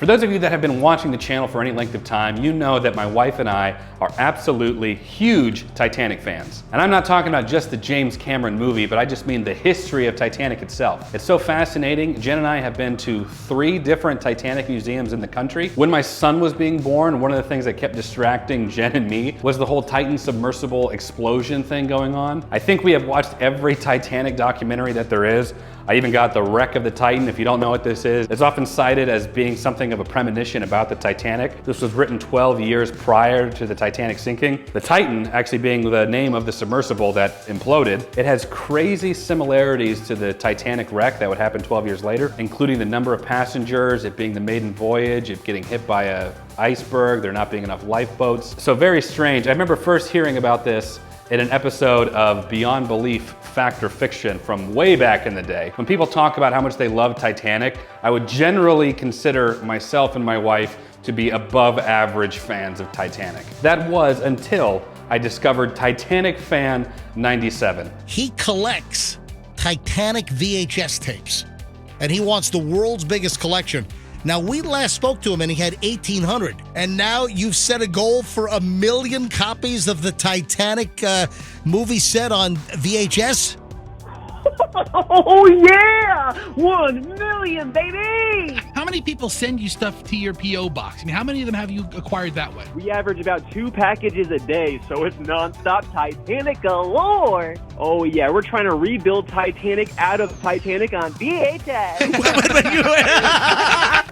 For those of you that have been watching the channel for any length of time, you know that my wife and I are absolutely huge Titanic fans. And I'm not talking about just the James Cameron movie, but I just mean the history of Titanic itself. It's so fascinating. Jen and I have been to 3 different Titanic museums in the country. When my son was being born, one of the things that kept distracting Jen and me was the whole Titan submersible explosion thing going on. I think we have watched every Titanic documentary that there is. I even got the wreck of the Titan. If you don't know what this is, it's often cited as being something of a premonition about the Titanic. This was written 12 years prior to the Titanic sinking. The Titan actually being the name of the submersible that imploded. It has crazy similarities to the Titanic wreck that would happen 12 years later, including the number of passengers, it being the maiden voyage, it getting hit by an iceberg, there not being enough lifeboats. So very strange. I remember first hearing about this in an episode of Beyond Belief Fact or Fiction from way back in the day. When people talk about how much they love Titanic, I would generally consider myself and my wife to be above average fans of Titanic. That was until I discovered Titanic Fan 97. He collects Titanic VHS tapes, and he wants the world's biggest collection. Now, we last spoke to him and he had 1,800. And now you've set a goal for 1 million copies of the Titanic movie set on VHS? Oh yeah! 1 million, baby! How many people send you stuff to your P.O. box? I mean, how many of them have you acquired that way? We average about 2 packages a day, so it's nonstop Titanic galore. Oh yeah, we're trying to rebuild Titanic out of Titanic on VHS.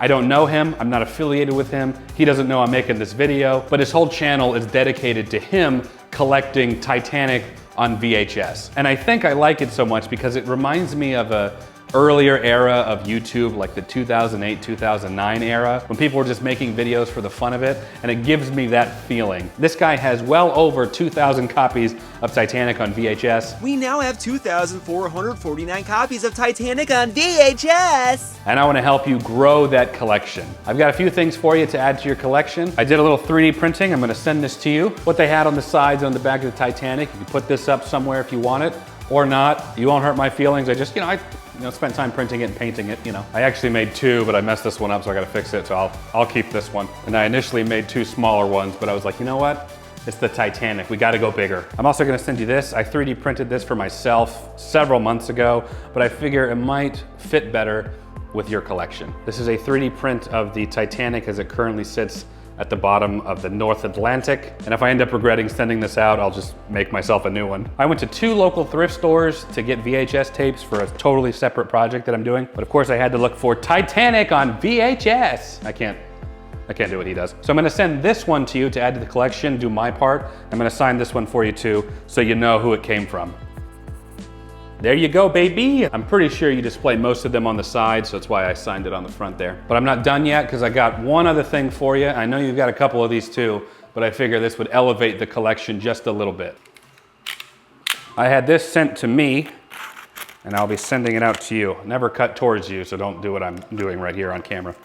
I don't know him, I'm not affiliated with him, he doesn't know I'm making this video, but his whole channel is dedicated to him collecting Titanic on VHS. And I think I like it so much because it reminds me of a earlier era of YouTube, like the 2008, 2009 era, when people were just making videos for the fun of it, and it gives me that feeling. This guy has well over 2,000 copies of Titanic on VHS. We now have 2,449 copies of Titanic on VHS! And I want to help you grow that collection. I've got a few things for you to add to your collection. I did a little 3D printing. I'm going to send this to you. What they had on the sides on the back of the Titanic, you can put this up somewhere if you want it, or not. You won't hurt my feelings. I just, I spent time printing it and painting it, I actually made 2, but I messed this one up, so I gotta fix it, so I'll keep this one. And I initially made 2 smaller ones, but I was like, you know what? It's the Titanic, we gotta go bigger. I'm also gonna send you this. I 3D printed this for myself several months ago, but I figure it might fit better with your collection. This is a 3D print of the Titanic as it currently sits at the bottom of the North Atlantic. And if I end up regretting sending this out, I'll just make myself a new one. I went to 2 local thrift stores to get VHS tapes for a totally separate project that I'm doing. But of course I had to look for Titanic on VHS. I can't do what he does. So I'm gonna send this one to you to add to the collection, do my part. I'm gonna sign this one for you too, so you know who it came from. There you go, baby. I'm pretty sure you display most of them on the side, so that's why I signed it on the front there. But I'm not done yet, because I got one other thing for you. I know you've got a couple of these too, but I figure this would elevate the collection just a little bit. I had this sent to me, and I'll be sending it out to you. Never cut towards you, so don't do what I'm doing right here on camera.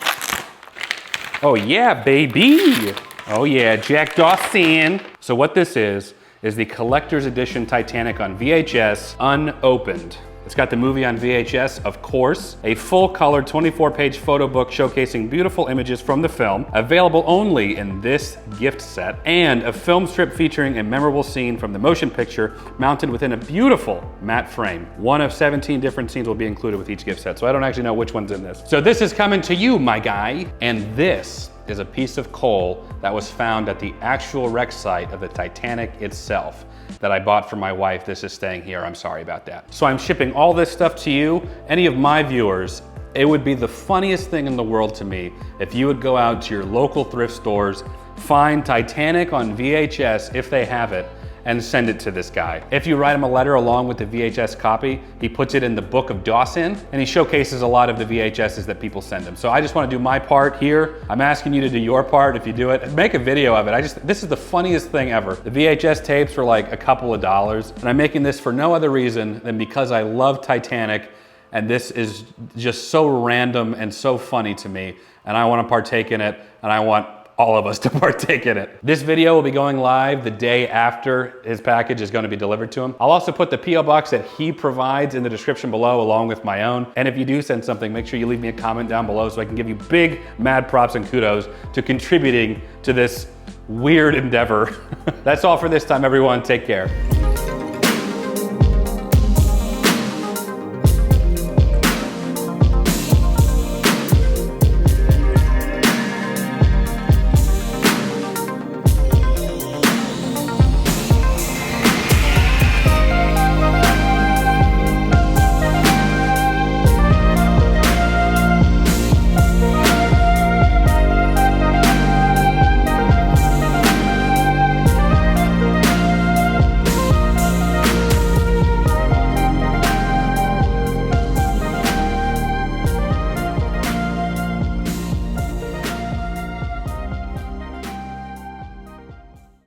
Oh yeah, baby. Oh yeah, Jack Dawson. So what this is the collector's edition Titanic on VHS, unopened. It's got the movie on VHS, of course, a full-color 24-page photo book showcasing beautiful images from the film, available only in this gift set, and a film strip featuring a memorable scene from the motion picture mounted within a beautiful matte frame. One of 17 different scenes will be included with each gift set, so I don't actually know which one's in this. So this is coming to you, my guy, and this is a piece of coal that was found at the actual wreck site of the Titanic itself that I bought for my wife. This is staying here, I'm sorry about that. So I'm shipping all this stuff to you. Any of my viewers, it would be the funniest thing in the world to me if you would go out to your local thrift stores, find Titanic on VHS if they have it, and send it to this guy. If you write him a letter along with the VHS copy, he puts it in the Book of Dawson, and he showcases a lot of the VHSs that people send him. So I just wanna do my part here. I'm asking you to do your part if you do it. Make a video of it. This is the funniest thing ever. The VHS tapes were like a couple of dollars, and I'm making this for no other reason than because I love Titanic, and this is just so random and so funny to me, and I wanna partake in it, and I want all of us to partake in it. This video will be going live the day after his package is going to be delivered to him. I'll also put the P.O. box that he provides in the description below along with my own. And if you do send something, make sure you leave me a comment down below so I can give you big mad props and kudos to contributing to this weird endeavor. That's all for this time, everyone. Take care.